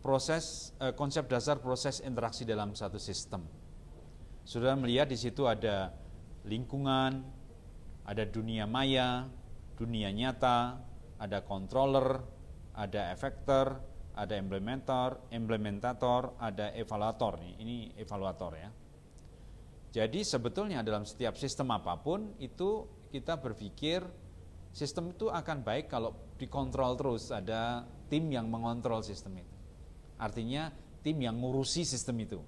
konsep dasar proses interaksi dalam satu sistem. Saudara melihat di situ ada lingkungan, ada dunia maya, dunia nyata, ada controller, ada efektor, ada implementator, ada evaluator. Ini evaluator ya. Jadi sebetulnya dalam setiap sistem apapun itu kita berpikir sistem itu akan baik kalau dikontrol terus, ada tim yang mengontrol sistem itu. Artinya tim yang ngurusi sistem itu.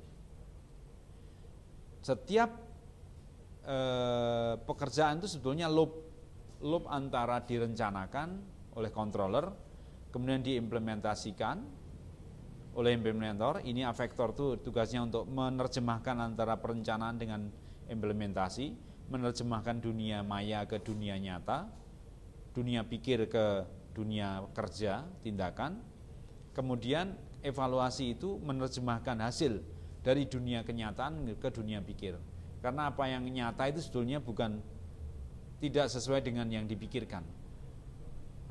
Setiap pekerjaan itu sebetulnya loop antara direncanakan oleh controller, kemudian diimplementasikan oleh implementator. Ini afektor itu tugasnya untuk menerjemahkan antara perencanaan dengan implementasi, menerjemahkan dunia maya ke dunia nyata, dunia pikir ke dunia kerja, tindakan. Kemudian evaluasi itu menerjemahkan hasil dari dunia kenyataan ke dunia pikir. Karena apa yang nyata itu sebetulnya tidak sesuai dengan yang dipikirkan.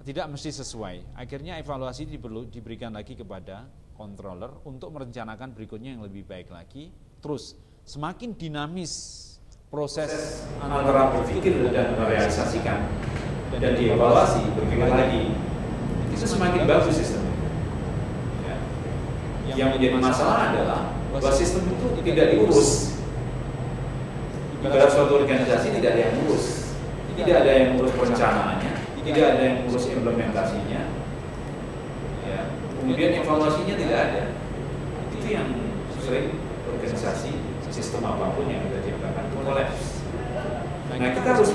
Tidak mesti sesuai. Akhirnya evaluasi diberikan lagi kepada controller untuk merencanakan berikutnya yang lebih baik lagi. Terus semakin dinamis proses antara berpikir dan merealisasikan dan dievaluasi berpikir lagi, itu semakin bagus sistem. Ya. Yang menjadi masalah adalah bahwa sistem itu tidak diurus. Ibarat suatu organisasi tidak ada yang ngurus, tidak ada yang ngurus perencanaannya, tidak ada yang ngurus implementasinya, ya. Kemudian evaluasinya tidak ada. Itu yang sering organisasi sistem apapun yang kita ciptakan itu kolaps. Nah kita harus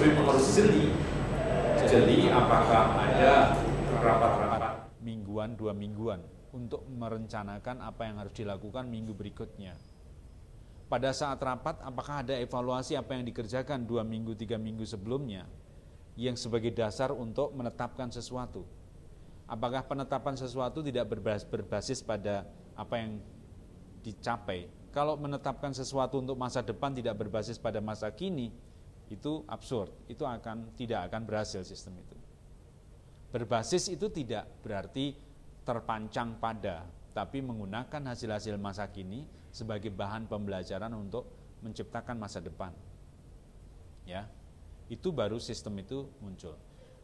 jeli apakah ada rapat-rapat mingguan, 2 mingguan untuk merencanakan apa yang harus dilakukan minggu berikutnya. Pada saat rapat, apakah ada evaluasi apa yang dikerjakan 2 minggu, 3 minggu sebelumnya yang sebagai dasar untuk menetapkan sesuatu? Apakah penetapan sesuatu tidak berbasis pada apa yang dicapai? Kalau menetapkan sesuatu untuk masa depan tidak berbasis pada masa kini, itu absurd, itu tidak akan berhasil sistem itu. Berbasis itu tidak berarti terpancang pada, tapi menggunakan hasil-hasil masa kini sebagai bahan pembelajaran untuk menciptakan masa depan. Ya, itu baru sistem itu muncul.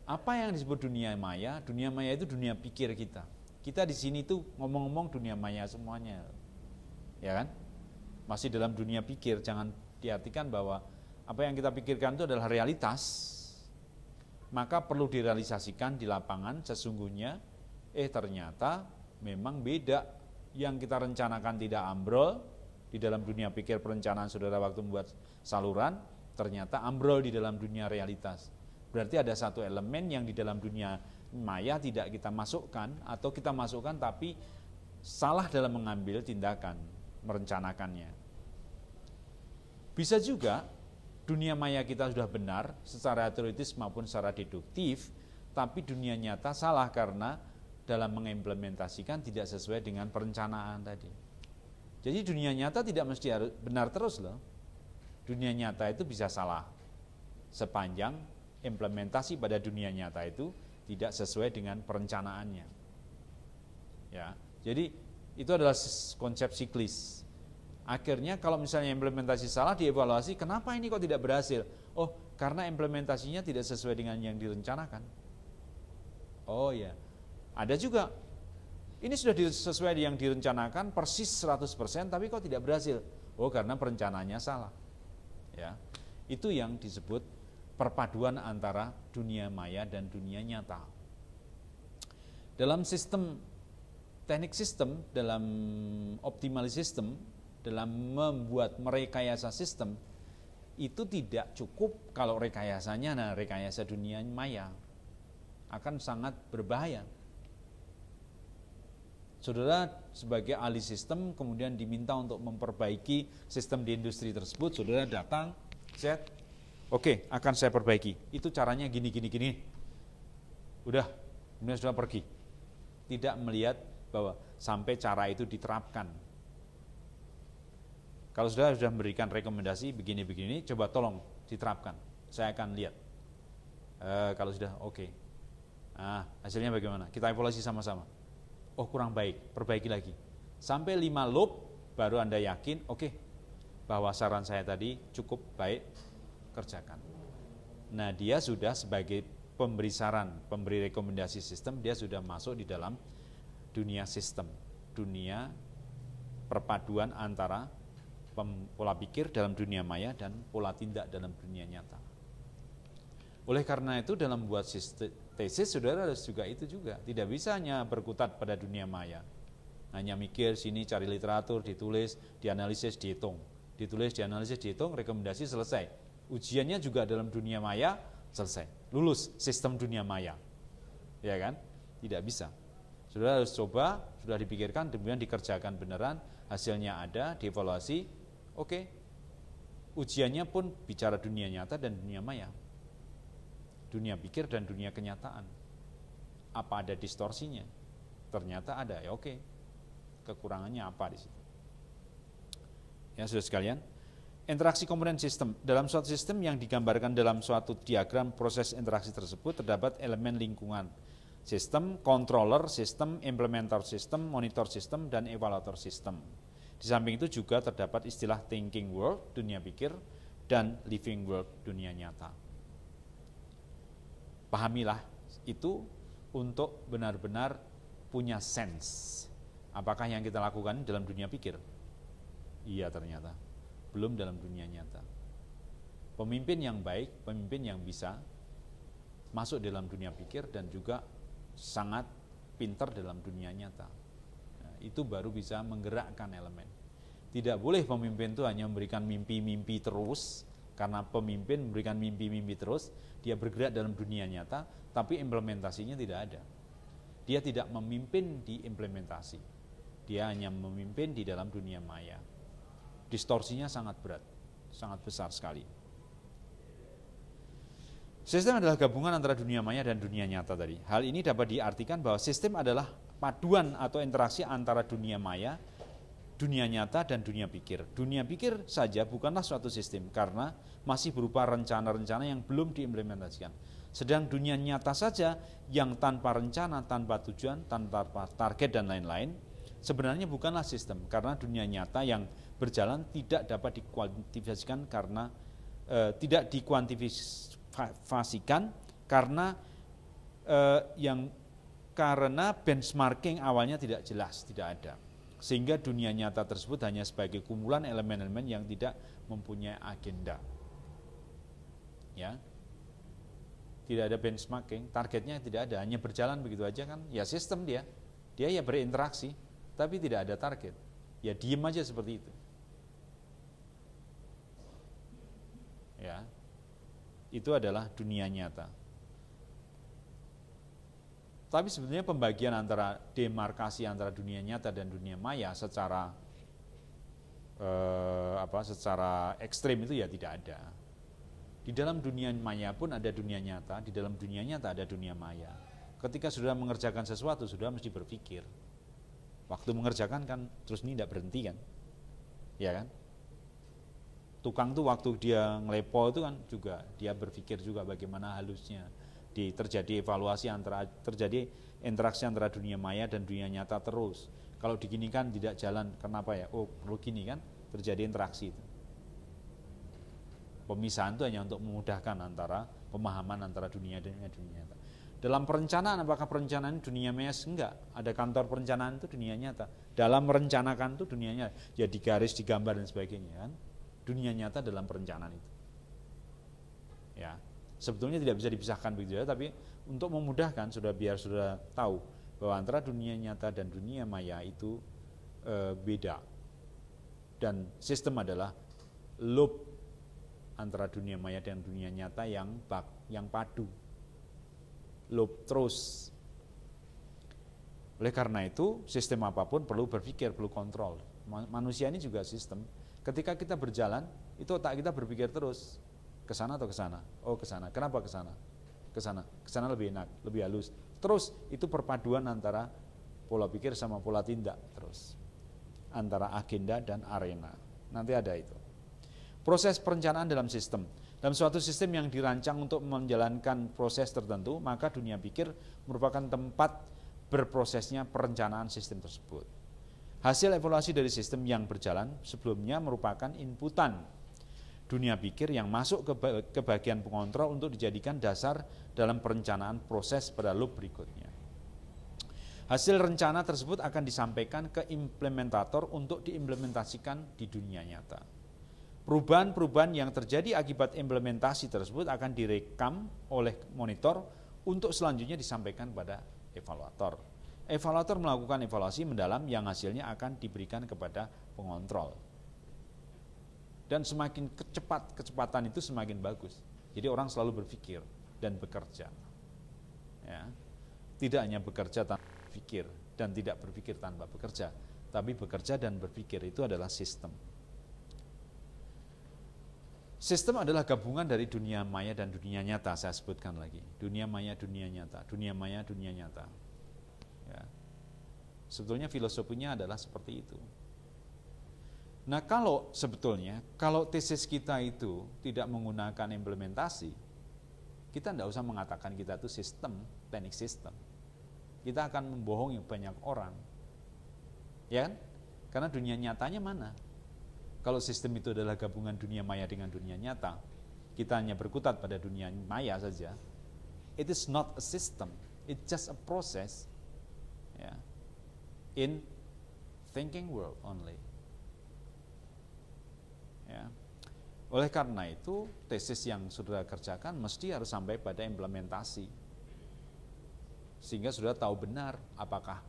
Apa yang disebut dunia maya? Dunia maya itu dunia pikir kita. Kita di sini tuh ngomong-ngomong dunia maya semuanya, ya kan? Masih dalam dunia pikir, jangan diartikan bahwa apa yang kita pikirkan itu adalah realitas, maka perlu direalisasikan di lapangan. Sesungguhnya, ternyata memang beda. Yang kita rencanakan tidak ambrol di dalam dunia pikir perencanaan saudara waktu membuat saluran, ternyata ambrol di dalam dunia realitas. Berarti ada satu elemen yang di dalam dunia maya tidak kita masukkan, atau kita masukkan tapi salah dalam mengambil tindakan, merencanakannya. Bisa juga dunia maya kita sudah benar secara teoritis maupun secara deduktif, tapi dunia nyata salah karena dalam mengimplementasikan tidak sesuai dengan perencanaan tadi. Jadi dunia nyata tidak mesti harus benar terus loh. Dunia nyata itu bisa salah sepanjang implementasi pada dunia nyata itu tidak sesuai dengan perencanaannya. Ya, jadi itu adalah konsep siklis. Akhirnya kalau misalnya implementasi salah, dievaluasi, kenapa ini kok tidak berhasil? Oh, karena implementasinya tidak sesuai dengan yang direncanakan. Oh ya, ada juga, ini sudah sesuai yang direncanakan persis 100%, tapi kok tidak berhasil? Oh, karena perencanaannya salah. Ya, itu yang disebut perpaduan antara dunia maya dan dunia nyata. Dalam sistem, teknik sistem, dalam optimalis sistem, dalam membuat merekayasa sistem, itu tidak cukup kalau rekayasanya, rekayasa dunia maya akan sangat berbahaya. Saudara sebagai ahli sistem kemudian diminta untuk memperbaiki sistem di industri tersebut, saudara datang, set, oke, akan saya perbaiki. Itu caranya gini. Udah, kemudian sudah pergi. Tidak melihat bahwa sampai cara itu diterapkan. Kalau saudara sudah memberikan rekomendasi begini, coba tolong diterapkan. Saya akan lihat. Kalau sudah oke. Hasilnya bagaimana? Kita evaluasi sama-sama. Oh, kurang baik, perbaiki lagi. Sampai 5 loop baru Anda yakin, oke, bahwa saran saya tadi cukup baik, kerjakan. Nah, dia sudah sebagai pemberi saran, pemberi rekomendasi sistem, dia sudah masuk di dalam dunia sistem, dunia perpaduan antara pola pikir dalam dunia maya dan pola tindak dalam dunia nyata. Oleh karena itu dalam membuat tesis, saudara harus juga itu juga. Tidak bisa hanya berkutat pada dunia maya. Hanya mikir sini, cari literatur, ditulis, dianalisis, dihitung. Ditulis, dianalisis, dihitung, rekomendasi, selesai. Ujiannya juga dalam dunia maya, selesai. Lulus sistem dunia maya. Ya kan? Tidak bisa. Saudara harus coba, sudah dipikirkan, kemudian dikerjakan beneran, hasilnya ada, dievaluasi, oke. Ujiannya pun bicara dunia nyata dan dunia maya. Dunia pikir dan dunia kenyataan. Apa ada distorsinya? Ternyata ada, ya oke. Kekurangannya apa di situ? Ya, saudara sekalian, interaksi komponen sistem. Dalam suatu sistem yang digambarkan dalam suatu diagram proses interaksi tersebut terdapat elemen lingkungan. Sistem, controller sistem, implementer sistem, monitor sistem, dan evaluator sistem. Di samping itu juga terdapat istilah thinking world, dunia pikir, dan living world, dunia nyata. Pahamilah itu untuk benar-benar punya sense. Apakah yang kita lakukan dalam dunia pikir? Iya ternyata, belum dalam dunia nyata. Pemimpin yang baik, pemimpin yang bisa masuk dalam dunia pikir dan juga sangat pintar dalam dunia nyata. Nah, itu baru bisa menggerakkan elemen. Tidak boleh pemimpin itu hanya memberikan mimpi-mimpi terus, karena pemimpin memberikan mimpi-mimpi terus, dia bergerak dalam dunia nyata, tapi implementasinya tidak ada. Dia tidak memimpin di implementasi, dia hanya memimpin di dalam dunia maya. Distorsinya sangat berat, sangat besar sekali. Sistem adalah gabungan antara dunia maya dan dunia nyata tadi. Hal ini dapat diartikan bahwa sistem adalah paduan atau interaksi antara dunia maya, dunia nyata, dan dunia pikir. Dunia pikir saja bukanlah suatu sistem karena masih berupa rencana-rencana yang belum diimplementasikan. Sedang dunia nyata saja yang tanpa rencana, tanpa tujuan, tanpa target dan lain-lain, sebenarnya bukanlah sistem karena dunia nyata yang berjalan tidak dapat dikuantifikasikan karena tidak dikuantifikasikan karena karena benchmarking awalnya tidak jelas, tidak ada. Sehingga dunia nyata tersebut hanya sebagai kumpulan elemen-elemen yang tidak mempunyai agenda. Ya. Tidak ada benchmarking, targetnya tidak ada, hanya berjalan begitu aja kan. Ya sistem dia ya berinteraksi, tapi tidak ada target. Ya diem aja seperti itu. Ya. Itu adalah dunia nyata. Tapi sebetulnya pembagian antara demarkasi antara dunia nyata dan dunia maya secara secara ekstrim itu ya tidak ada. Di dalam dunia maya pun ada dunia nyata, di dalam dunia nyata ada dunia maya. Ketika sudah mengerjakan sesuatu, sudah mesti berpikir. Waktu mengerjakan kan terus ini tidak berhenti kan, ya kan? Tukang tuh waktu dia ngelepo itu kan juga dia berpikir juga bagaimana halusnya terjadi evaluasi terjadi interaksi antara dunia maya dan dunia nyata terus. Kalau diginikan tidak jalan, kenapa ya? Oh perlu gini kan, terjadi interaksi itu. Pemisahan itu hanya untuk memudahkan antara pemahaman antara dunia dan dunia nyata. Dalam perencanaan, apakah perencanaan dunia maya? Enggak, ada kantor perencanaan itu dunia nyata. Dalam merencanakan itu dunia nyata, ya digaris, digambar dan sebagainya kan. Dunia nyata dalam perencanaan itu. Ya, sebetulnya tidak bisa dipisahkan begitu ya, tapi untuk memudahkan biar sudah tahu bahwa antara dunia nyata dan dunia maya itu beda. Dan sistem adalah loop antara dunia maya dan dunia nyata yang padu, loop terus. Oleh karena itu sistem apapun perlu berpikir, perlu kontrol. Manusia ini juga sistem. Ketika kita berjalan, itu otak kita berpikir terus, ke sana atau ke sana? Oh ke sana. Kenapa ke sana? Ke sana. Ke sana lebih enak, lebih halus. Terus itu perpaduan antara pola pikir sama pola tindak terus. Antara agenda dan arena. Nanti ada itu. Proses perencanaan dalam sistem. Dalam suatu sistem yang dirancang untuk menjalankan proses tertentu, maka dunia pikir merupakan tempat berprosesnya perencanaan sistem tersebut. Hasil evaluasi dari sistem yang berjalan sebelumnya merupakan inputan dunia pikir yang masuk ke bagian pengontrol untuk dijadikan dasar dalam perencanaan proses pada loop berikutnya. Hasil rencana tersebut akan disampaikan ke implementator untuk diimplementasikan di dunia nyata. Perubahan-perubahan yang terjadi akibat implementasi tersebut akan direkam oleh monitor untuk selanjutnya disampaikan pada evaluator. Evaluator melakukan evaluasi mendalam yang hasilnya akan diberikan kepada pengontrol. Dan semakin kecepatan itu semakin bagus. Jadi orang selalu berpikir dan bekerja. Ya. Tidak hanya bekerja tanpa berpikir dan tidak berpikir tanpa bekerja, tapi bekerja dan berpikir itu adalah sistem. Sistem adalah gabungan dari dunia maya dan dunia nyata, saya sebutkan lagi. Dunia maya, dunia nyata. Dunia maya, dunia nyata. Ya. Sebetulnya filosofinya adalah seperti itu. Nah, kalau tesis kita itu tidak menggunakan implementasi, kita tidak usah mengatakan kita itu sistem, teknik sistem. Kita akan membohongi banyak orang. Ya kan? Karena dunia nyatanya mana? Kalau sistem itu adalah gabungan dunia maya dengan dunia nyata, kita hanya berkutat pada dunia maya saja. It is not a system, it's just a process, ya, in thinking world only. Ya. Oleh karena itu, tesis yang sudah kerjakan mesti harus sampai pada implementasi, sehingga sudah tahu benar apakah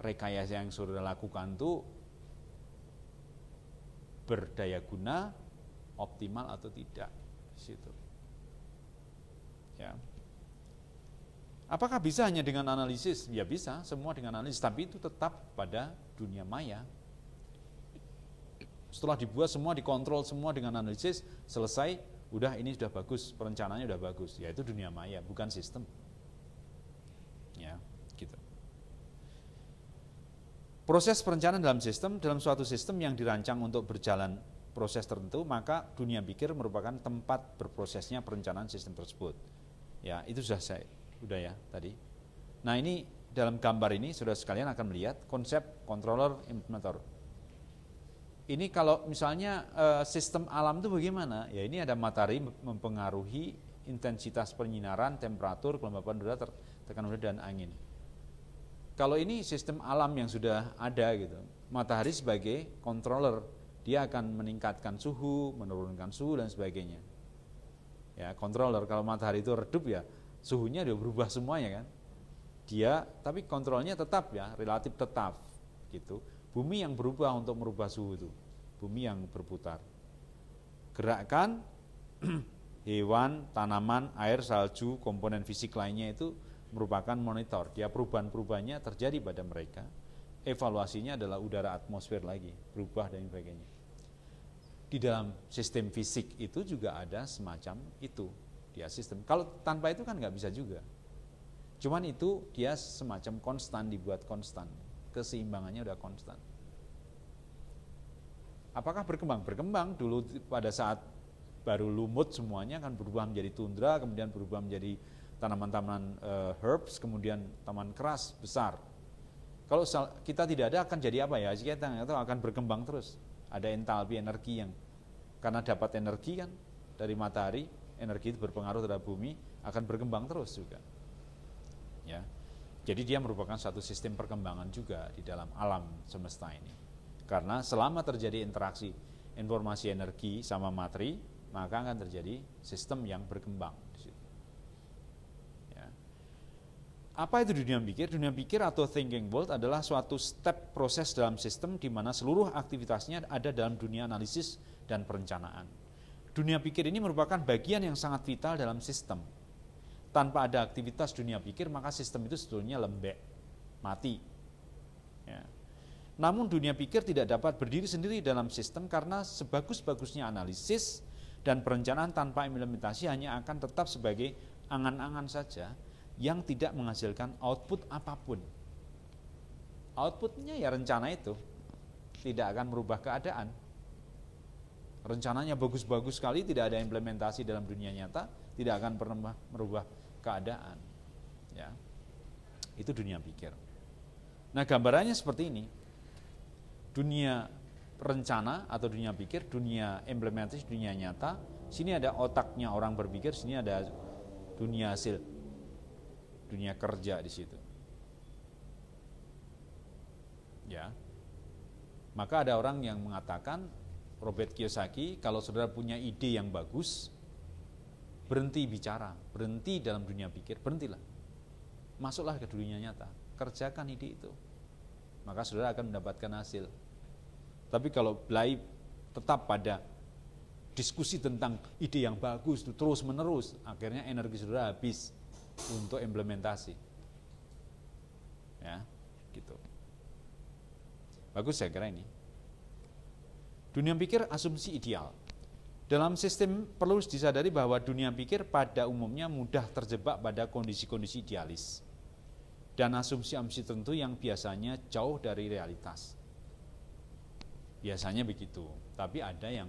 rekayasa yang sudah lakukan itu berdaya guna, optimal atau tidak di situ. Ya. Apakah bisa hanya dengan analisis? Ya bisa, semua dengan analisis, tapi itu tetap pada dunia maya. Setelah dibuat semua, dikontrol semua dengan analisis, selesai, udah ini sudah bagus, perencanaannya sudah bagus. Ya itu dunia maya, bukan sistem. Ya, gitu. Proses perencanaan dalam suatu sistem yang dirancang untuk berjalan proses tertentu, maka dunia pikir merupakan tempat berprosesnya perencanaan sistem tersebut. Ya, itu sudah ya tadi. Nah, ini dalam gambar ini saudara sekalian akan melihat konsep controller implementator. Ini kalau misalnya sistem alam itu bagaimana? Ya, ini ada matahari mempengaruhi intensitas penyinaran, temperatur, kelembapan udara, tekanan udara dan angin. Kalau ini sistem alam yang sudah ada gitu, matahari sebagai controller, dia akan meningkatkan suhu, menurunkan suhu dan sebagainya. Ya, controller, kalau matahari itu redup ya, suhunya dia berubah semuanya kan. Dia, tapi kontrolnya tetap ya, relatif tetap gitu. Bumi yang berubah untuk merubah suhu itu, bumi yang berputar. Gerakan hewan, tanaman, air, salju, komponen fisik lainnya itu merupakan monitor. Dia perubahan-perubahannya terjadi pada mereka. Evaluasinya adalah udara atmosfer lagi, berubah dan sebagainya. Di dalam sistem fisik itu juga ada semacam itu. Dia sistem. Kalau tanpa itu kan nggak bisa juga. Cuman itu dia semacam konstan, dibuat konstan. Keseimbangannya udah konstan. Apakah berkembang? Berkembang dulu pada saat baru lumut semuanya kan berubah menjadi tundra, kemudian berubah menjadi tanaman-tanaman herbs, kemudian taman keras besar. Kalau kita tidak ada akan jadi apa ya? Kita akan berkembang terus. Ada entalpi energi yang karena dapat energi kan dari matahari, energi itu berpengaruh terhadap bumi, akan berkembang terus juga. Ya. Jadi dia merupakan satu sistem perkembangan juga di dalam alam semesta ini. Karena selama terjadi interaksi informasi energi sama materi, maka akan terjadi sistem yang berkembang di situ. Apa itu dunia pikir? Dunia pikir atau thinking world adalah suatu step proses dalam sistem di mana seluruh aktivitasnya ada dalam dunia analisis dan perencanaan. Dunia pikir ini merupakan bagian yang sangat vital dalam sistem. Tanpa ada aktivitas dunia pikir, maka sistem itu sebetulnya lembek, mati. Ya. Namun dunia pikir tidak dapat berdiri sendiri dalam sistem karena sebagus-bagusnya analisis dan perencanaan tanpa implementasi hanya akan tetap sebagai angan-angan saja yang tidak menghasilkan output apapun. Outputnya ya rencana itu, tidak akan merubah keadaan. Rencananya bagus-bagus sekali, tidak ada implementasi dalam dunia nyata, tidak akan pernah merubah keadaan. Ya, itu dunia pikir. Nah gambarannya seperti ini. dunia rencana atau dunia pikir, dunia implementasi, dunia nyata. Sini ada otaknya orang berpikir, sini ada dunia hasil, dunia kerja di situ. Ya. Maka ada orang yang mengatakan, Robert Kiyosaki, kalau saudara punya ide yang bagus, berhenti bicara, berhenti dalam dunia pikir, berhentilah. Masuklah ke dunia nyata, kerjakan ide itu. Maka saudara akan mendapatkan hasil. Tapi kalau belai tetap pada diskusi tentang ide yang bagus, terus menerus, akhirnya energi saudara habis untuk implementasi. Ya, gitu. Bagus saya kira ini. Dunia pikir asumsi ideal. Dalam sistem perlu disadari bahwa dunia pikir pada umumnya mudah terjebak pada kondisi-kondisi idealis dan asumsi-asumsi tertentu yang biasanya jauh dari realitas. Biasanya begitu, tapi ada yang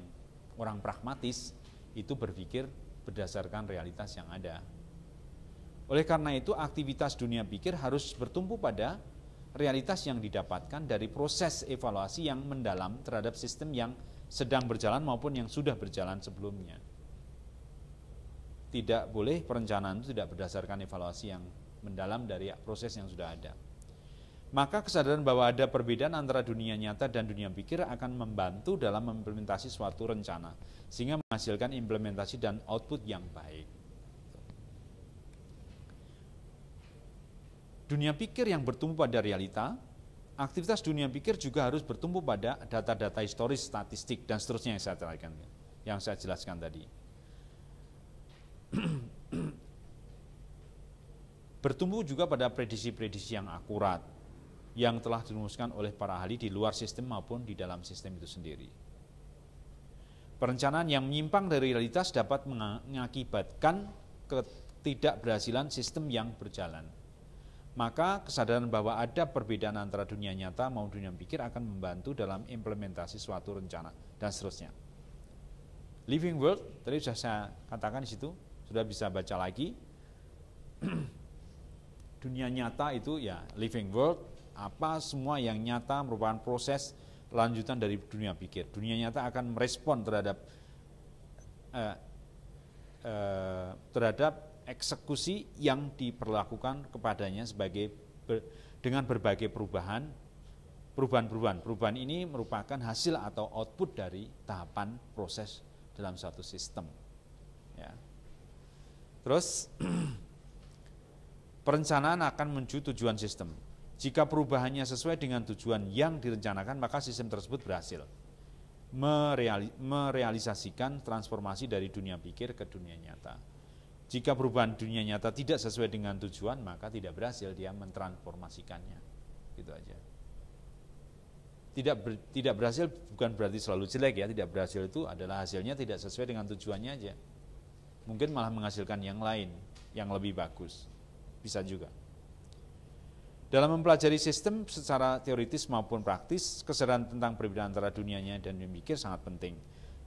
orang pragmatis itu berpikir berdasarkan realitas yang ada. Oleh karena itu, aktivitas dunia pikir harus bertumpu pada realitas yang didapatkan dari proses evaluasi yang mendalam terhadap sistem yang sedang berjalan maupun yang sudah berjalan sebelumnya. Tidak boleh perencanaan itu tidak berdasarkan evaluasi yang mendalam dari proses yang sudah ada. Maka kesadaran bahwa ada perbedaan antara dunia nyata dan dunia pikir akan membantu dalam mengimplementasi suatu rencana, sehingga menghasilkan implementasi dan output yang baik. Dunia pikir yang bertumpu pada realita, aktivitas dunia pikir juga harus bertumpu pada data-data historis, statistik, dan seterusnya yang saya jelaskan tadi. Bertumpu juga pada prediksi-prediksi yang akurat, yang telah dirumuskan oleh para ahli di luar sistem maupun di dalam sistem itu sendiri. Perencanaan yang menyimpang dari realitas dapat mengakibatkan ketidakberhasilan sistem yang berjalan. Maka kesadaran bahwa ada perbedaan antara dunia nyata maupun dunia pikir akan membantu dalam implementasi suatu rencana dan seterusnya. Living world, tadi sudah saya katakan di situ, sudah bisa baca lagi. Dunia nyata itu ya living world, apa semua yang nyata merupakan proses lanjutan dari dunia pikir. Dunia nyata akan merespon terhadap eksekusi yang diperlakukan kepadanya dengan berbagai perubahan. Perubahan ini merupakan hasil atau output dari tahapan proses dalam suatu sistem. Ya. Terus perencanaan akan menuju tujuan sistem. Jika perubahannya sesuai dengan tujuan yang direncanakan, maka sistem tersebut berhasil merealisasikan transformasi dari dunia pikir ke dunia nyata. Jika perubahan dunia nyata tidak sesuai dengan tujuan, maka tidak berhasil dia mentransformasikannya. Gitu aja. Tidak berhasil bukan berarti selalu jelek ya, tidak berhasil itu adalah hasilnya tidak sesuai dengan tujuannya aja. Mungkin malah menghasilkan yang lain, yang lebih bagus. Bisa juga. Dalam mempelajari sistem secara teoritis maupun praktis, kesadaran tentang perbedaan antara dunianya dan dunia pikir sangat penting.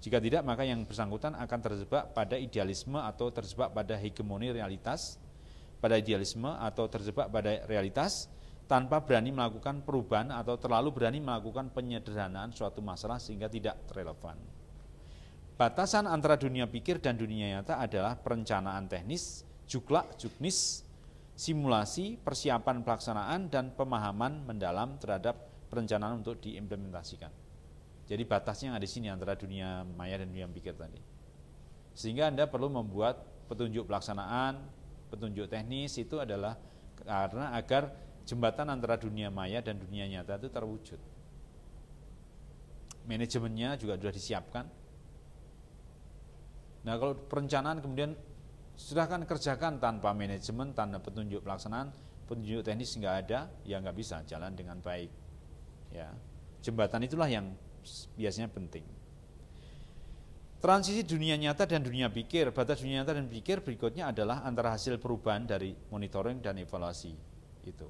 Jika tidak, maka yang bersangkutan akan terjebak pada idealisme atau terjebak pada hegemoni realitas, tanpa berani melakukan perubahan atau terlalu berani melakukan penyederhanaan suatu masalah sehingga tidak relevan. Batasan antara dunia pikir dan dunia nyata adalah perencanaan teknis, juknis, simulasi, persiapan pelaksanaan, dan pemahaman mendalam terhadap perencanaan untuk diimplementasikan. Jadi batasnya ada di sini antara dunia maya dan dunia pikir tadi. Sehingga Anda perlu membuat petunjuk pelaksanaan, petunjuk teknis itu adalah karena agar jembatan antara dunia maya dan dunia nyata itu terwujud. Manajemennya juga sudah disiapkan. Nah, kalau perencanaan kemudian silahkan kerjakan tanpa manajemen, tanpa petunjuk pelaksanaan, petunjuk teknis nggak ada, ya nggak bisa jalan dengan baik. Ya, jembatan itulah yang biasanya penting. Transisi dunia nyata dan dunia pikir. Batas dunia nyata dan pikir berikutnya adalah antara hasil perubahan dari monitoring dan evaluasi. Itu.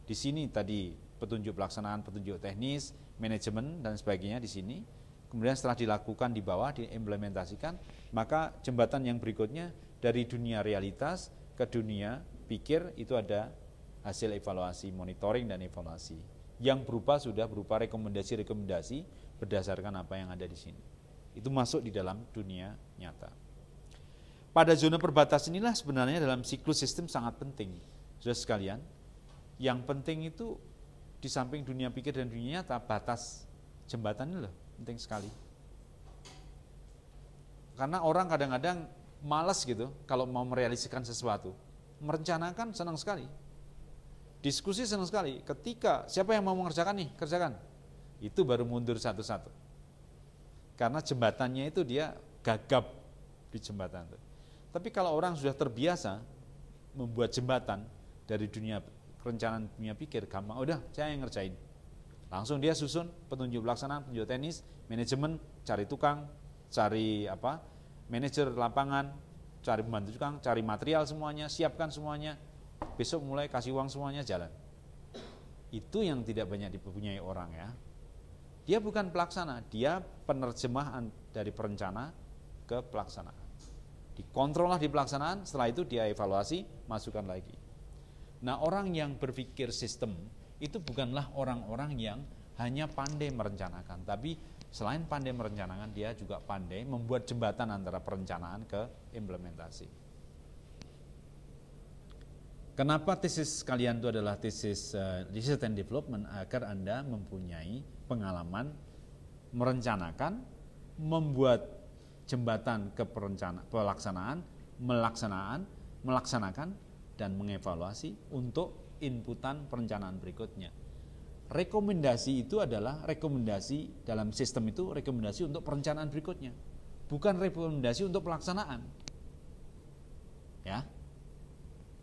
Di sini tadi petunjuk pelaksanaan, petunjuk teknis, manajemen dan sebagainya di sini. Kemudian setelah dilakukan di bawah, diimplementasikan, maka jembatan yang berikutnya dari dunia realitas ke dunia pikir itu ada hasil evaluasi, monitoring dan evaluasi. yang sudah berupa rekomendasi-rekomendasi berdasarkan apa yang ada di sini. Itu masuk di dalam dunia nyata. Pada zona perbatasan inilah sebenarnya dalam siklus sistem sangat penting. Saudara sekalian, yang penting itu di samping dunia pikir dan dunia nyata, batas jembatan ini loh, penting sekali. Karena orang kadang-kadang malas gitu kalau mau merealisasikan sesuatu. Merencanakan senang sekali. Diskusi senang sekali. Ketika siapa yang mau mengerjakan nih, kerjakan. Itu baru mundur satu-satu. Karena jembatannya itu dia gagap di jembatan itu. Tapi kalau orang sudah terbiasa membuat jembatan dari dunia perencanaan dunia pikir, gampang, udah saya yang ngerjain. Langsung dia susun petunjuk pelaksanaan, petunjuk teknis, manajemen, cari tukang, cari manajer lapangan, cari pembantu tukang, cari material semuanya, siapkan semuanya, besok mulai kasih uang semuanya, jalan. Itu yang tidak banyak dipunyai orang ya. Dia bukan pelaksana, dia penerjemahan dari perencana ke pelaksanaan. Dikontrollah di pelaksanaan, setelah itu dia evaluasi, masukkan lagi. Nah, orang yang berpikir sistem itu bukanlah orang-orang yang hanya pandai merencanakan, tapi selain pandai merencanakan, dia juga pandai membuat jembatan antara perencanaan ke implementasi. Kenapa tesis kalian itu adalah tesis research and development? Agar Anda mempunyai pengalaman merencanakan, membuat jembatan ke pelaksanaan, melaksanakan, dan mengevaluasi untuk inputan perencanaan berikutnya. Rekomendasi itu adalah rekomendasi dalam sistem itu, rekomendasi untuk perencanaan berikutnya, bukan rekomendasi untuk pelaksanaan. Ya,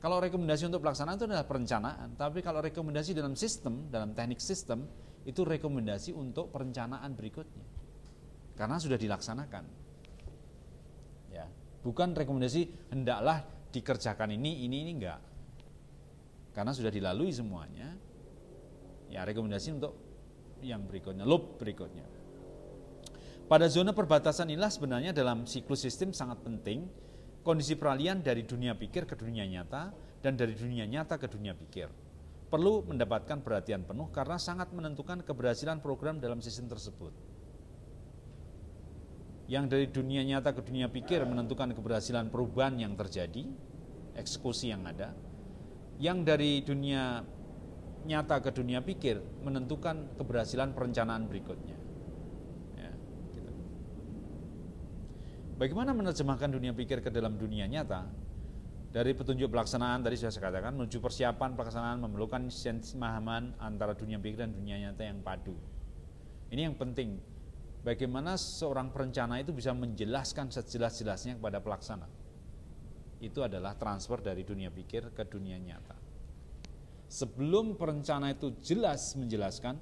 kalau rekomendasi untuk pelaksanaan itu adalah perencanaan, tapi kalau rekomendasi dalam sistem, dalam teknik sistem, itu rekomendasi untuk perencanaan berikutnya, karena sudah dilaksanakan. Ya, bukan rekomendasi hendaklah dikerjakan ini enggak, karena sudah dilalui semuanya. Ya, rekomendasi untuk yang berikutnya, loop berikutnya. Pada zona perbatasan inilah sebenarnya dalam siklus sistem sangat penting kondisi peralihan dari dunia pikir ke dunia nyata dan dari dunia nyata ke dunia pikir. Perlu mendapatkan perhatian penuh karena sangat menentukan keberhasilan program dalam sistem tersebut. Yang dari dunia nyata ke dunia pikir menentukan keberhasilan perubahan yang terjadi, eksekusi yang ada. Yang dari dunia nyata ke dunia pikir menentukan keberhasilan perencanaan berikutnya. Ya, gitu. Bagaimana menerjemahkan dunia pikir ke dalam dunia nyata? Dari petunjuk pelaksanaan tadi sudah saya katakan, menuju persiapan pelaksanaan memerlukan pemahaman antara dunia pikir dan dunia nyata yang padu. Ini yang penting. Bagaimana seorang perencana itu bisa menjelaskan sejelas-jelasnya kepada pelaksana. Itu adalah transfer dari dunia pikir ke dunia nyata. Sebelum perencana itu jelas menjelaskan,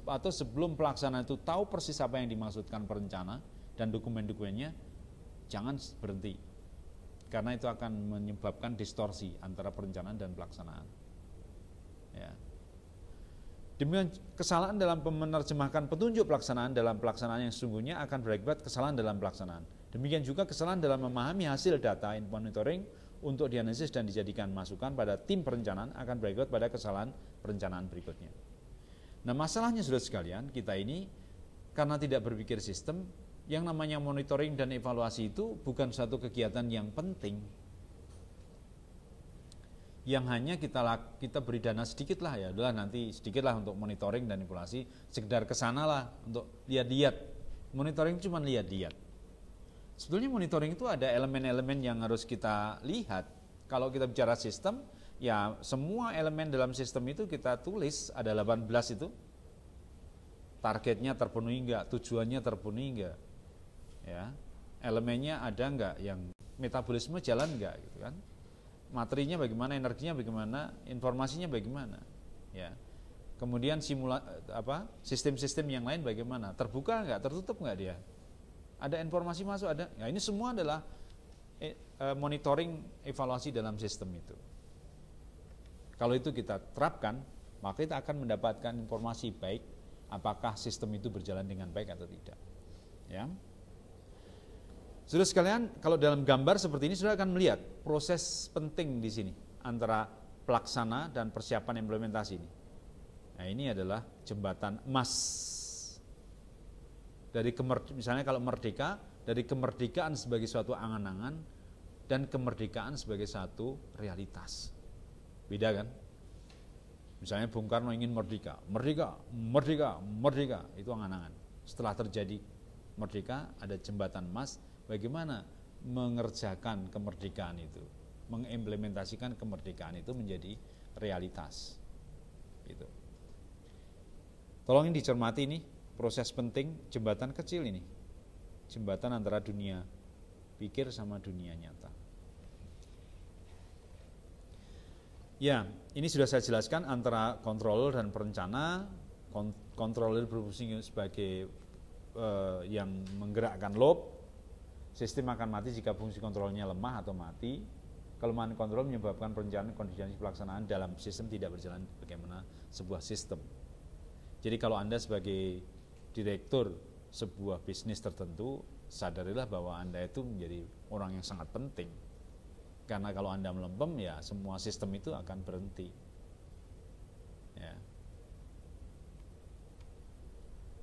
atau sebelum pelaksana itu tahu persis apa yang dimaksudkan perencana dan dokumen-dokumennya, jangan berhenti. Karena itu akan menyebabkan distorsi antara perencanaan dan pelaksanaan. Ya. Demikian kesalahan dalam menerjemahkan petunjuk pelaksanaan dalam pelaksanaan yang sesungguhnya akan berakibat kesalahan dalam pelaksanaan. Demikian juga kesalahan dalam memahami hasil data monitoring untuk dianalisis dan dijadikan masukan pada tim perencanaan akan berakibat pada kesalahan perencanaan berikutnya. Nah, masalahnya saudara sekalian, kita ini karena tidak berpikir sistem, yang namanya monitoring dan evaluasi itu bukan satu kegiatan yang penting. Yang hanya kita beri dana sedikit lah, ya udahlah nanti sedikit lah untuk monitoring dan evaluasi, sekedar kesana lah untuk lihat-lihat. Monitoring cuma lihat-lihat. Sebetulnya monitoring itu ada elemen-elemen yang harus kita lihat. Kalau kita bicara sistem, ya semua elemen dalam sistem itu kita tulis, ada 18 itu. Targetnya terpenuhi enggak, tujuannya terpenuhi enggak. Ya, elemennya ada enggak, yang metabolisme jalan enggak gitu kan. Materinya bagaimana, energinya bagaimana, informasinya bagaimana. Ya. Kemudian sistem-sistem yang lain bagaimana? Terbuka enggak, tertutup enggak dia? Ada informasi masuk, ada. Ya, ini semua adalah monitoring evaluasi dalam sistem itu. Kalau itu kita terapkan, maka kita akan mendapatkan informasi baik apakah sistem itu berjalan dengan baik atau tidak. Ya. Saudara sekalian, kalau dalam gambar seperti ini saudara akan melihat proses penting di sini antara pelaksana dan persiapan implementasi ini. Nah, ini adalah jembatan emas. Misalnya kalau merdeka, dari kemerdekaan sebagai suatu angan-angan dan kemerdekaan sebagai satu realitas. Beda kan? Misalnya Bung Karno ingin merdeka, merdeka, merdeka, merdeka, itu angan-angan. Setelah terjadi merdeka, ada jembatan emas, bagaimana mengerjakan kemerdekaan itu, mengimplementasikan kemerdekaan itu menjadi realitas. Gitu. Tolong ini dicermati ini, proses penting jembatan kecil ini. Jembatan antara dunia pikir sama dunia nyata. Ya, ini sudah saya jelaskan antara controller dan perencana. Controller berfungsi sebagai yang menggerakkan loop. Sistem akan mati jika fungsi kontrolnya lemah atau mati. Kelemahan kontrol menyebabkan perencanaan kondisi pelaksanaan dalam sistem tidak berjalan bagaimana sebuah sistem. Jadi kalau Anda sebagai direktur sebuah bisnis tertentu, sadarilah bahwa Anda itu menjadi orang yang sangat penting. Karena kalau Anda melempem, ya semua sistem itu akan berhenti. Ya.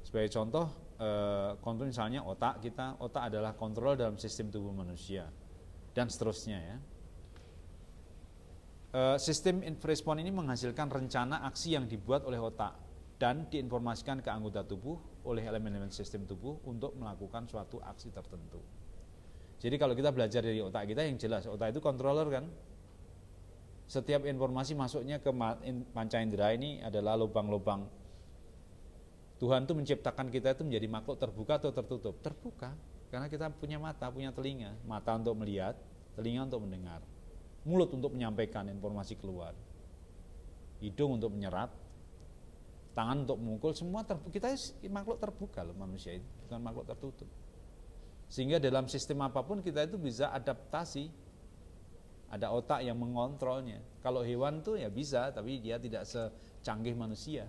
Sebagai contoh, kontrol misalnya otak kita, otak adalah kontrol dalam sistem tubuh manusia, dan seterusnya ya. Sistem respon ini menghasilkan rencana aksi yang dibuat oleh otak dan diinformasikan ke anggota tubuh oleh elemen-elemen sistem tubuh untuk melakukan suatu aksi tertentu. Jadi kalau kita belajar dari otak kita, yang jelas otak itu controller kan. Setiap informasi masuknya ke panca indera ini adalah lubang-lubang. Tuhan itu menciptakan kita itu menjadi makhluk terbuka atau tertutup? Terbuka, karena kita punya mata, punya telinga. Mata untuk melihat, telinga untuk mendengar, mulut untuk menyampaikan informasi keluar, hidung untuk menyerap, tangan untuk memukul, semua kita makhluk terbuka loh, manusia itu bukan makhluk tertutup. Sehingga dalam sistem apapun kita itu bisa adaptasi. Ada otak yang mengontrolnya. Kalau hewan tuh ya bisa, tapi dia tidak secanggih manusia.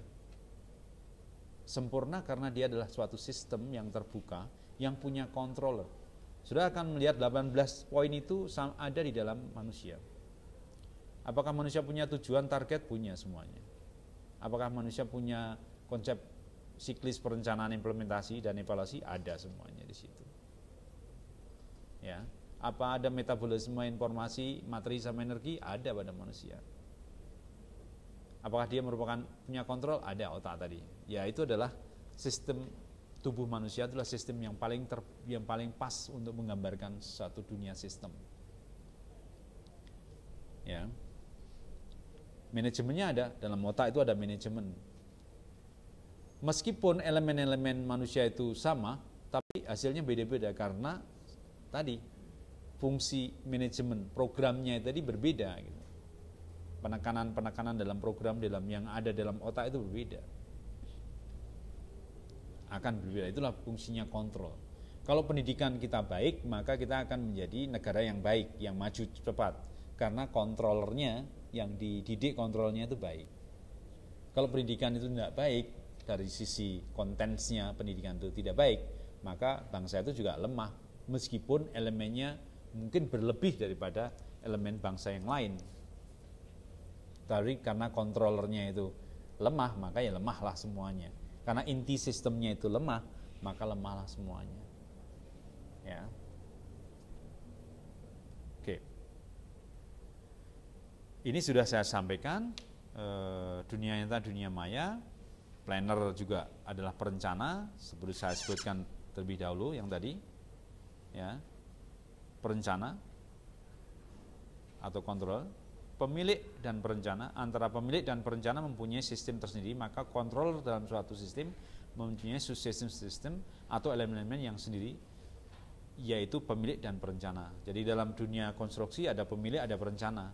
Sempurna karena dia adalah suatu sistem yang terbuka, yang punya controller. Sudah akan melihat 18 poin itu ada di dalam manusia. Apakah manusia punya tujuan, target? Punya semuanya. Apakah manusia punya konsep siklis perencanaan, implementasi, dan evaluasi? Ada semuanya di situ. Ya, apa ada metabolisme informasi, materi sama energi? Ada pada manusia. Apakah dia merupakan punya kontrol? Ada otak tadi. Ya, itu adalah sistem tubuh manusia, itulah sistem yang paling pas untuk menggambarkan suatu dunia sistem. Ya. Manajemennya ada, dalam otak itu ada manajemen. Meskipun elemen-elemen manusia itu sama, tapi hasilnya beda-beda karena tadi fungsi manajemen programnya tadi berbeda gitu. Penekanan dalam program yang ada dalam otak itu berbeda. Akan berbeda, itulah fungsinya kontrol. Kalau pendidikan kita baik, maka kita akan menjadi negara yang baik, yang maju cepat. Karena kontrolernya, yang dididik kontrolnya itu baik. Kalau pendidikan itu tidak baik, dari sisi kontensnya pendidikan itu tidak baik, maka bangsa itu juga lemah. Meskipun elemennya mungkin berlebih daripada elemen bangsa yang lain. Tapi karena kontrolernya itu lemah, maka ya lemahlah semuanya. Karena inti sistemnya itu lemah, maka lemahlah semuanya. Ya. Oke. Ini sudah saya sampaikan, dunia nyata, dunia maya. Planner juga adalah perencana, seperti saya sebutkan terlebih dahulu yang tadi. Ya. Perencana atau kontrol. Pemilik dan perencana, antara pemilik dan perencana mempunyai sistem tersendiri, maka controller dalam suatu sistem mempunyai subsistem atau elemen-elemen yang sendiri, yaitu pemilik dan perencana. Jadi dalam dunia konstruksi ada pemilik, ada perencana.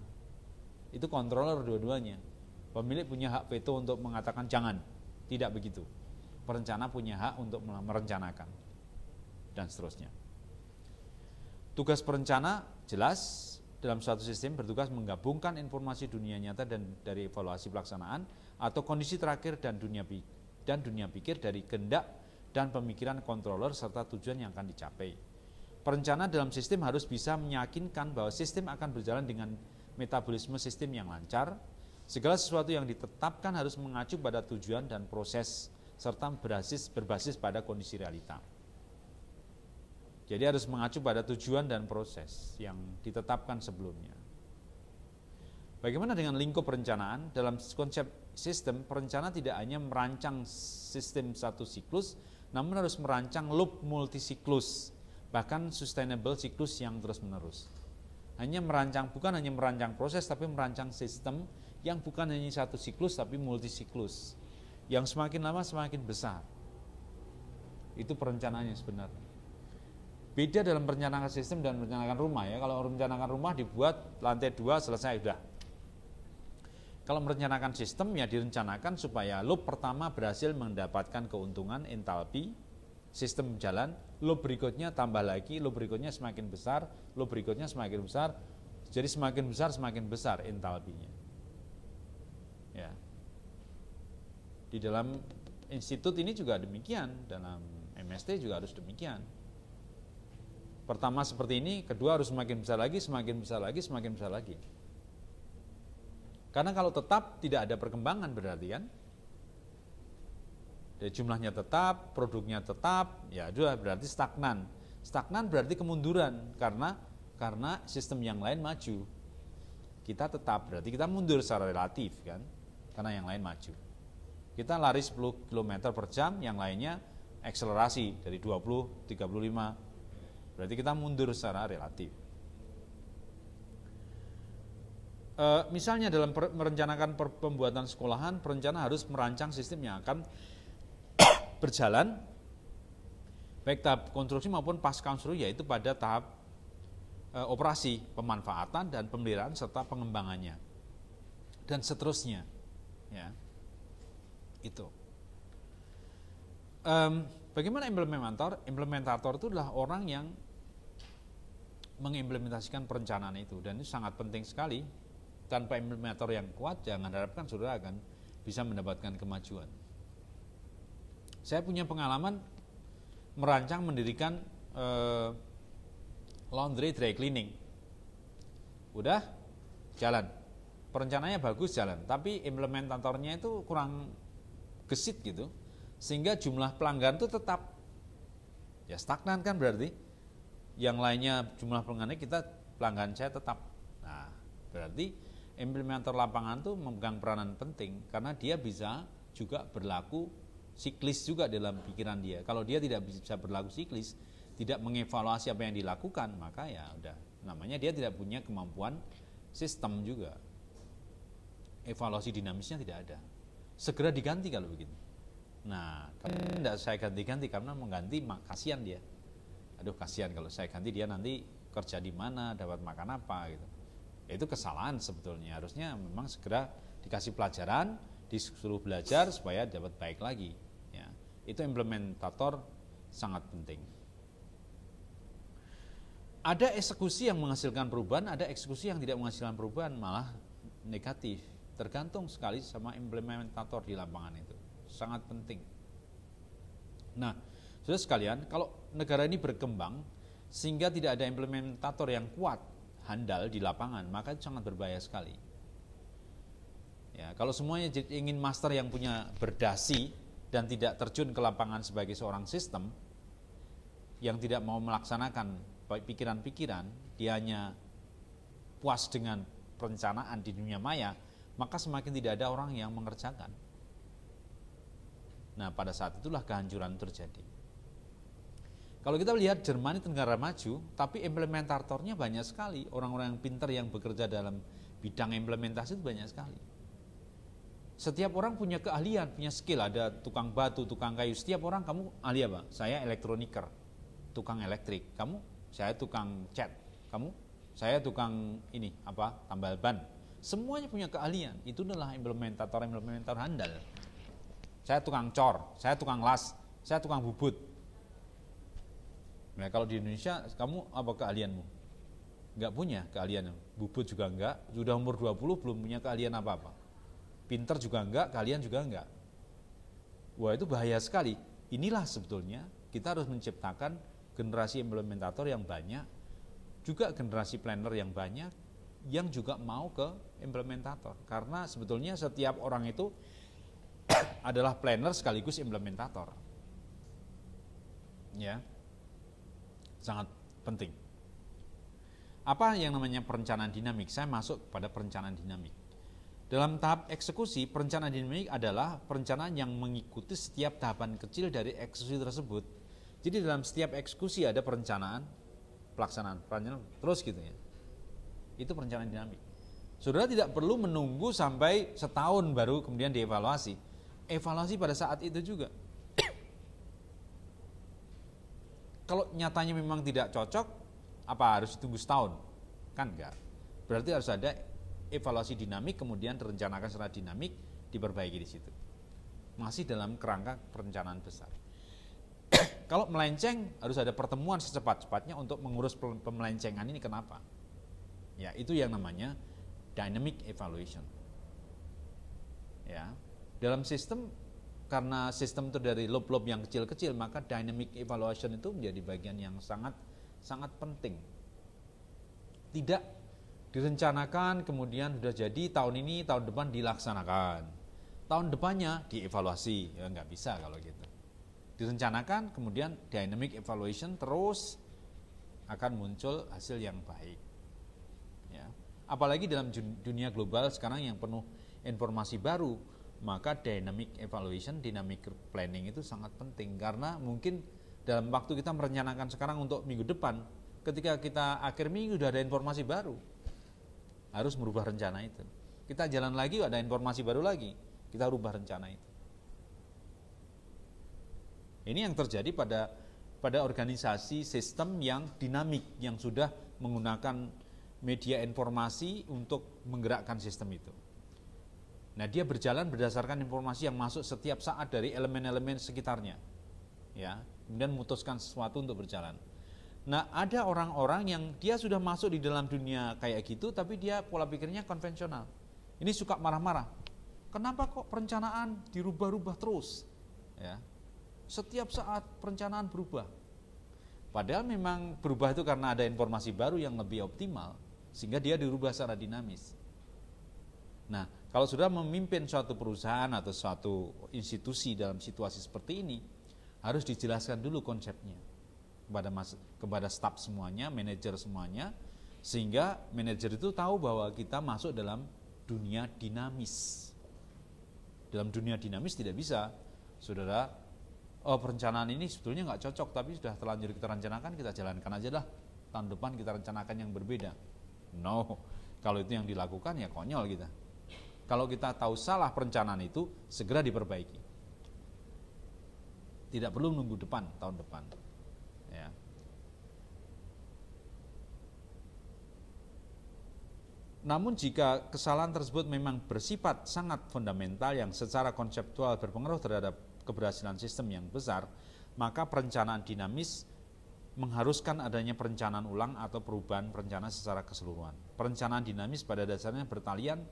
Itu controller dua-duanya. Pemilik punya hak veto untuk mengatakan jangan, tidak begitu. Perencana punya hak untuk merencanakan, dan seterusnya. Tugas perencana jelas, dalam suatu sistem bertugas menggabungkan informasi dunia nyata dan dari evaluasi pelaksanaan atau kondisi terakhir dan dunia pikir dari kehendak dan pemikiran controller serta tujuan yang akan dicapai. Perencana dalam sistem harus bisa meyakinkan bahwa sistem akan berjalan dengan metabolisme sistem yang lancar, Segala sesuatu yang ditetapkan harus mengacu pada tujuan dan proses serta berbasis pada kondisi realita. Jadi harus mengacu pada tujuan dan proses yang ditetapkan sebelumnya. Bagaimana dengan lingkup perencanaan? Dalam konsep sistem, perencana tidak hanya merancang sistem satu siklus, namun harus merancang loop multisiklus, bahkan sustainable siklus yang terus-menerus. Bukan hanya merancang proses, tapi merancang sistem yang bukan hanya satu siklus, tapi multisiklus. Yang semakin lama semakin besar. Itu perencanaannya sebenarnya. Beda dalam perencanaan sistem dan merencanakan rumah ya. Kalau merencanakan rumah dibuat lantai 2 selesai udah. Kalau merencanakan sistem ya direncanakan supaya loop pertama berhasil mendapatkan keuntungan entalpi, sistem jalan, loop berikutnya tambah lagi, loop berikutnya semakin besar, loop berikutnya semakin besar. Jadi semakin besar entalpinya. Ya. Di dalam institut ini juga demikian, dalam MST juga harus demikian. Pertama seperti ini, kedua harus semakin besar lagi, semakin besar lagi, semakin besar lagi. Karena kalau tetap tidak ada perkembangan berarti kan. Jadi jumlahnya tetap, produknya tetap, ya sudah berarti stagnan. Stagnan berarti kemunduran karena sistem yang lain maju. Kita tetap berarti kita mundur secara relatif kan, karena yang lain maju. Kita lari 10 km per jam, yang lainnya akselerasi dari 20, 35. Berarti kita mundur secara relatif. Misalnya dalam merencanakan pembuatan sekolahan, perencana harus merancang sistem yang akan berjalan baik tahap konstruksi maupun pas konstruksi, yaitu pada tahap operasi, pemanfaatan dan pemeliharaan serta pengembangannya dan seterusnya. Ya, itu. Bagaimana implementator? Implementator itu adalah orang yang mengimplementasikan perencanaan itu, dan itu sangat penting sekali. Tanpa implementator yang kuat, jangan harapkan saudara akan bisa mendapatkan kemajuan. Saya punya pengalaman merancang mendirikan laundry dry cleaning. Udah jalan, perencanaannya bagus jalan, tapi implementatornya itu kurang gesit gitu, sehingga jumlah pelanggan itu tetap ya stagnan kan, berarti yang lainnya jumlah pelanggannya pelanggan saya tetap. Nah, berarti implementator lapangan itu memegang peranan penting karena dia bisa juga berlaku siklis juga dalam pikiran dia. Kalau dia tidak bisa berlaku siklis, tidak mengevaluasi apa yang dilakukan, maka ya udah, namanya dia tidak punya kemampuan sistem juga. Evaluasi dinamisnya tidak ada. Segera diganti kalau begitu. Nah, tidak saya ganti-ganti karena mengganti kasihan dia. Aduh kasihan kalau saya ganti, dia nanti kerja di mana, dapat makan apa gitu. Itu kesalahan sebetulnya. Harusnya memang segera dikasih pelajaran, disuruh belajar supaya dapat baik lagi. Ya, itu implementator sangat penting. Ada eksekusi yang menghasilkan perubahan, ada eksekusi yang tidak menghasilkan perubahan, malah negatif. Tergantung sekali sama implementator di lapangan itu. Sangat penting. Nah, saudara sekalian, kalau negara ini berkembang sehingga tidak ada implementator yang kuat, handal di lapangan, maka itu sangat berbahaya sekali. Ya, kalau semuanya ingin master yang punya berdasi dan tidak terjun ke lapangan sebagai seorang sistem, yang tidak mau melaksanakan pikiran-pikiran, dia hanya puas dengan perencanaan di dunia maya, maka semakin tidak ada orang yang mengerjakan. Nah, pada saat itulah kehancuran terjadi. Kalau kita lihat Jerman itu negara maju, tapi implementatornya banyak sekali. Orang-orang yang pintar yang bekerja dalam bidang implementasi itu banyak sekali. Setiap orang punya keahlian, punya skill. Ada tukang batu, tukang kayu. Setiap orang, kamu ahli apa? Saya elektroniker, tukang elektrik. Kamu, saya tukang cat. Kamu, saya tukang tambal ban. Semuanya punya keahlian. Itu adalah implementator handal. Saya tukang cor, saya tukang las, saya tukang bubut. Nah, kalau di Indonesia, kamu apa keahlianmu? Enggak punya keahlian. Bubut juga enggak, sudah umur 20 belum punya keahlian apa-apa. Pinter juga enggak, keahlian juga enggak. Wah, itu bahaya sekali. Inilah sebetulnya kita harus menciptakan generasi implementator yang banyak, juga generasi planner yang banyak, yang juga mau ke implementator. Karena sebetulnya setiap orang itu adalah planner sekaligus implementator. Ya. Sangat penting. Apa yang namanya perencanaan dinamik? Saya masuk pada perencanaan dinamik. Dalam tahap eksekusi, perencanaan dinamik adalah perencanaan yang mengikuti setiap tahapan kecil dari eksekusi tersebut. Jadi dalam setiap eksekusi ada perencanaan, pelaksanaan, terus gitu ya. Itu perencanaan dinamik. Saudara tidak perlu menunggu sampai setahun baru kemudian dievaluasi. Evaluasi pada saat itu juga. Kalau nyatanya memang tidak cocok, apa harus ditunggu setahun? Kan enggak. Berarti harus ada evaluasi dinamik, kemudian direncanakan secara dinamik, diperbaiki di situ. Masih dalam kerangka perencanaan besar. Kalau melenceng, harus ada pertemuan secepat-cepatnya untuk mengurus pemelencengan ini kenapa. Ya, itu yang namanya dynamic evaluation. Ya, dalam sistem, karena sistem itu dari loop-loop yang kecil-kecil, maka dynamic evaluation itu menjadi bagian yang sangat penting. Tidak direncanakan kemudian sudah jadi tahun ini, tahun depan dilaksanakan, tahun depannya dievaluasi, ya nggak bisa kalau gitu. Direncanakan kemudian dynamic evaluation, terus akan muncul hasil yang baik. Ya. Apalagi dalam dunia global sekarang yang penuh informasi baru, maka dynamic evaluation, dynamic planning itu sangat penting. Karena mungkin dalam waktu kita merencanakan sekarang untuk minggu depan, ketika kita akhir minggu sudah ada informasi baru, harus merubah rencana itu. Kita jalan lagi, ada informasi baru lagi, kita rubah rencana itu. Ini yang terjadi pada organisasi sistem yang dinamik, yang sudah menggunakan media informasi untuk menggerakkan sistem itu. Nah, dia berjalan berdasarkan informasi yang masuk setiap saat dari elemen-elemen sekitarnya, ya, kemudian memutuskan sesuatu untuk berjalan. Nah, ada orang-orang yang dia sudah masuk di dalam dunia kayak gitu, tapi dia pola pikirnya konvensional. Ini suka marah-marah. Kenapa kok perencanaan dirubah-rubah terus? Ya, setiap saat perencanaan berubah. Padahal memang berubah itu karena ada informasi baru yang lebih optimal, sehingga dia dirubah secara dinamis. Nah, kalau sudah memimpin suatu perusahaan atau suatu institusi dalam situasi seperti ini, harus dijelaskan dulu konsepnya kepada staf semuanya, manajer semuanya, sehingga manajer itu tahu bahwa kita masuk dalam dunia dinamis. Dalam dunia dinamis tidak bisa, saudara, perencanaan ini sebetulnya nggak cocok, tapi sudah terlanjur kita rencanakan, kita jalankan aja lah. Tahun depan kita rencanakan yang berbeda. No, kalau itu yang dilakukan ya konyol kita. Kalau kita tahu salah perencanaan itu, segera diperbaiki. Tidak perlu menunggu tahun depan. Ya. Namun jika kesalahan tersebut memang bersifat sangat fundamental yang secara konseptual berpengaruh terhadap keberhasilan sistem yang besar, maka perencanaan dinamis mengharuskan adanya perencanaan ulang atau perubahan perencanaan secara keseluruhan. Perencanaan dinamis pada dasarnya bertalian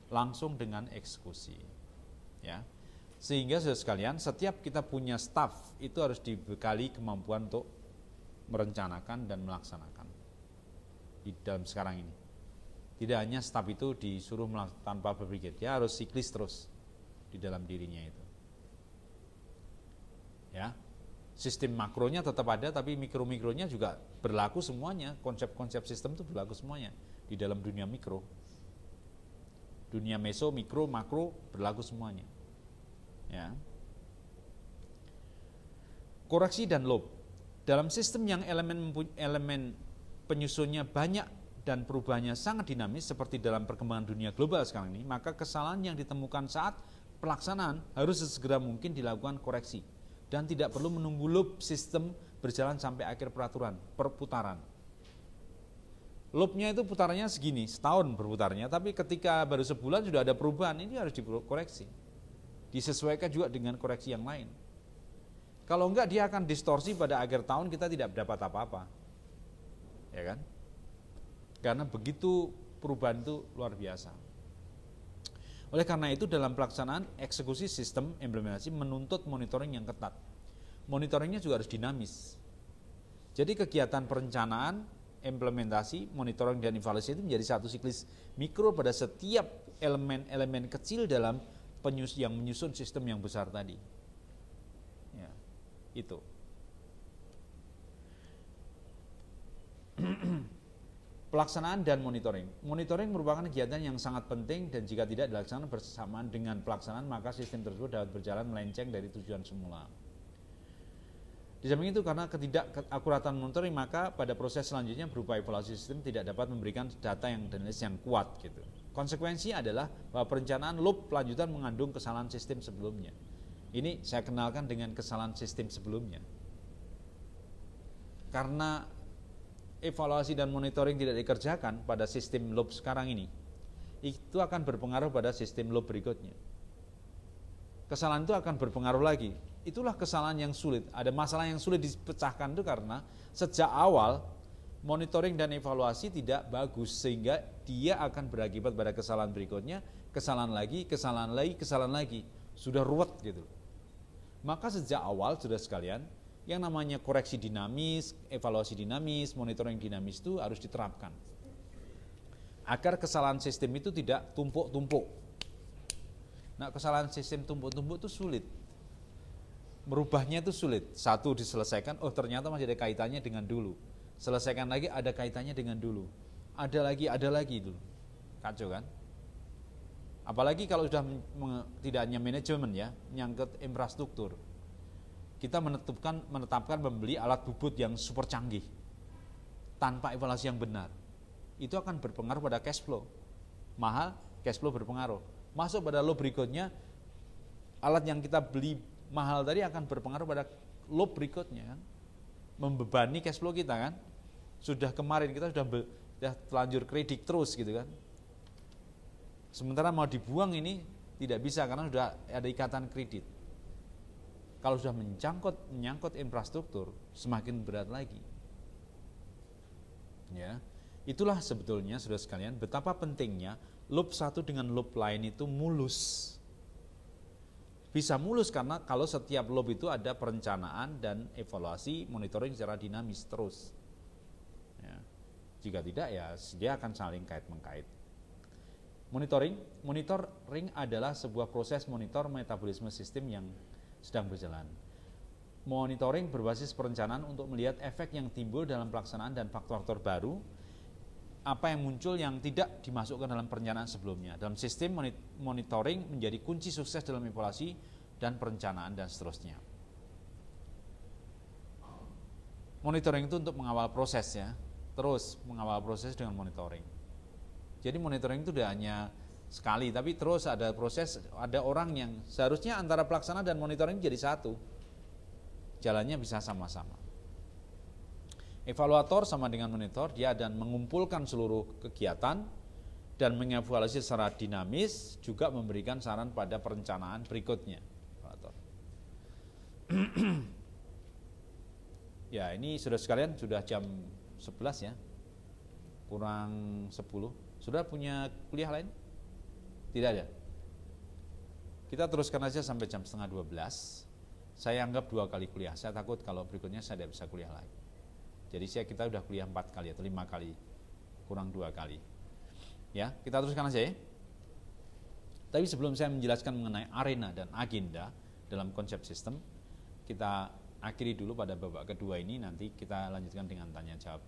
langsung dengan eksekusi. Ya. Sehingga saudara sekalian, setiap kita punya staff itu harus dibekali kemampuan untuk merencanakan dan melaksanakan di dalam sekarang ini. Tidak hanya staf itu disuruh tanpa berpikir, dia harus siklis terus di dalam dirinya itu. Ya, sistem makronya tetap ada, tapi mikro-mikronya juga berlaku semuanya. Konsep-konsep sistem itu berlaku semuanya di dalam dunia mikro. Dunia meso, mikro, makro berlaku semuanya. Ya. Koreksi dan loop. Dalam sistem yang elemen penyusunnya banyak dan perubahannya sangat dinamis seperti dalam perkembangan dunia global sekarang ini, maka kesalahan yang ditemukan saat pelaksanaan harus sesegera mungkin dilakukan koreksi dan tidak perlu menunggu loop sistem berjalan sampai akhir perputaran. Loopnya itu putarannya segini, setahun berputarnya, tapi ketika baru sebulan sudah ada perubahan, ini harus dikoreksi. Disesuaikan juga dengan koreksi yang lain. Kalau enggak, dia akan distorsi pada akhir tahun, kita tidak dapat apa-apa. Ya kan? Karena begitu perubahan itu luar biasa. Oleh karena itu dalam pelaksanaan eksekusi sistem implementasi menuntut monitoring yang ketat. Monitoringnya juga harus dinamis. Jadi kegiatan perencanaan, implementasi, monitoring dan evaluasi itu menjadi satu siklus mikro pada setiap elemen-elemen kecil dalam yang menyusun sistem yang besar tadi. Ya, itu. Pelaksanaan dan monitoring. Monitoring merupakan kegiatan yang sangat penting dan jika tidak dilaksanakan bersamaan dengan pelaksanaan maka sistem tersebut dapat berjalan melenceng dari tujuan semula. Di samping itu karena ketidakakuratan monitoring maka pada proses selanjutnya berupa evaluasi sistem tidak dapat memberikan data yang dinamis yang kuat gitu. Konsekuensi adalah bahwa perencanaan loop lanjutan mengandung kesalahan sistem sebelumnya. Ini saya kenalkan dengan kesalahan sistem sebelumnya. Karena evaluasi dan monitoring tidak dikerjakan pada sistem loop sekarang ini, itu akan berpengaruh pada sistem loop berikutnya. Kesalahan itu akan berpengaruh lagi. Itulah kesalahan yang sulit. Ada masalah yang sulit dipecahkan itu karena sejak awal monitoring dan evaluasi tidak bagus sehingga dia akan berakibat pada kesalahan berikutnya, kesalahan lagi, kesalahan lagi, kesalahan lagi. Sudah ruwet gitu. Maka sejak awal sudah sekalian, yang namanya koreksi dinamis, evaluasi dinamis, monitoring dinamis itu harus diterapkan. Agar kesalahan sistem itu tidak tumpuk-tumpuk. Nah, kesalahan sistem tumpuk-tumpuk itu sulit. Merubahnya itu sulit. Satu diselesaikan, oh ternyata masih ada kaitannya dengan dulu. Selesaikan lagi, ada kaitannya dengan dulu. Ada lagi dulu. Kacau kan? Apalagi kalau sudah tidak hanya manajemen ya, menyangkut infrastruktur. Kita menetapkan membeli alat bubut yang super canggih tanpa evaluasi yang benar. Itu akan berpengaruh pada cash flow. Mahal, cash flow berpengaruh. Masuk pada loop berikutnya, alat yang kita beli mahal tadi akan berpengaruh pada loop berikutnya kan. Membebani cash flow kita kan. Sudah kemarin kita sudah telanjur kredit terus gitu kan. Sementara mau dibuang ini tidak bisa karena sudah ada ikatan kredit. Kalau sudah menyangkut infrastruktur semakin berat lagi. Ya. Itulah sebetulnya saudara sekalian betapa pentingnya loop satu dengan loop lain itu mulus. Bisa mulus karena kalau setiap loop itu ada perencanaan dan evaluasi, monitoring secara dinamis terus. Ya. Jika tidak ya dia akan saling kait-mengkait. Monitoring adalah sebuah proses monitor metabolisme sistem yang sedang berjalan. Monitoring berbasis perencanaan untuk melihat efek yang timbul dalam pelaksanaan dan faktor-faktor baru, apa yang muncul yang tidak dimasukkan dalam perencanaan sebelumnya. Dalam sistem monitoring menjadi kunci sukses dalam evaluasi dan perencanaan dan seterusnya. Monitoring itu untuk mengawal proses ya, terus mengawal proses dengan monitoring. Jadi monitoring itu tidak hanya sekali, tapi terus ada proses, ada orang yang seharusnya antara pelaksana dan monitoring jadi satu. Jalannya bisa sama-sama. Evaluator sama dengan monitor, dia dan mengumpulkan seluruh kegiatan dan mengevaluasi secara dinamis, juga memberikan saran pada perencanaan berikutnya. Ya, ini sudah sekalian sudah jam 11 ya. Kurang 10. Sudah punya kuliah lain? Tidak ada. Kita teruskan aja sampai jam setengah 12. Saya anggap 2 kali kuliah. Saya takut kalau berikutnya saya tidak bisa kuliah lagi. Jadi kita sudah kuliah 4 kali atau 5 kali. Kurang 2 kali. Ya, kita teruskan aja ya. Tapi sebelum saya menjelaskan mengenai arena dan agenda dalam konsep sistem, kita akhiri dulu pada babak kedua ini, nanti kita lanjutkan dengan tanya jawab.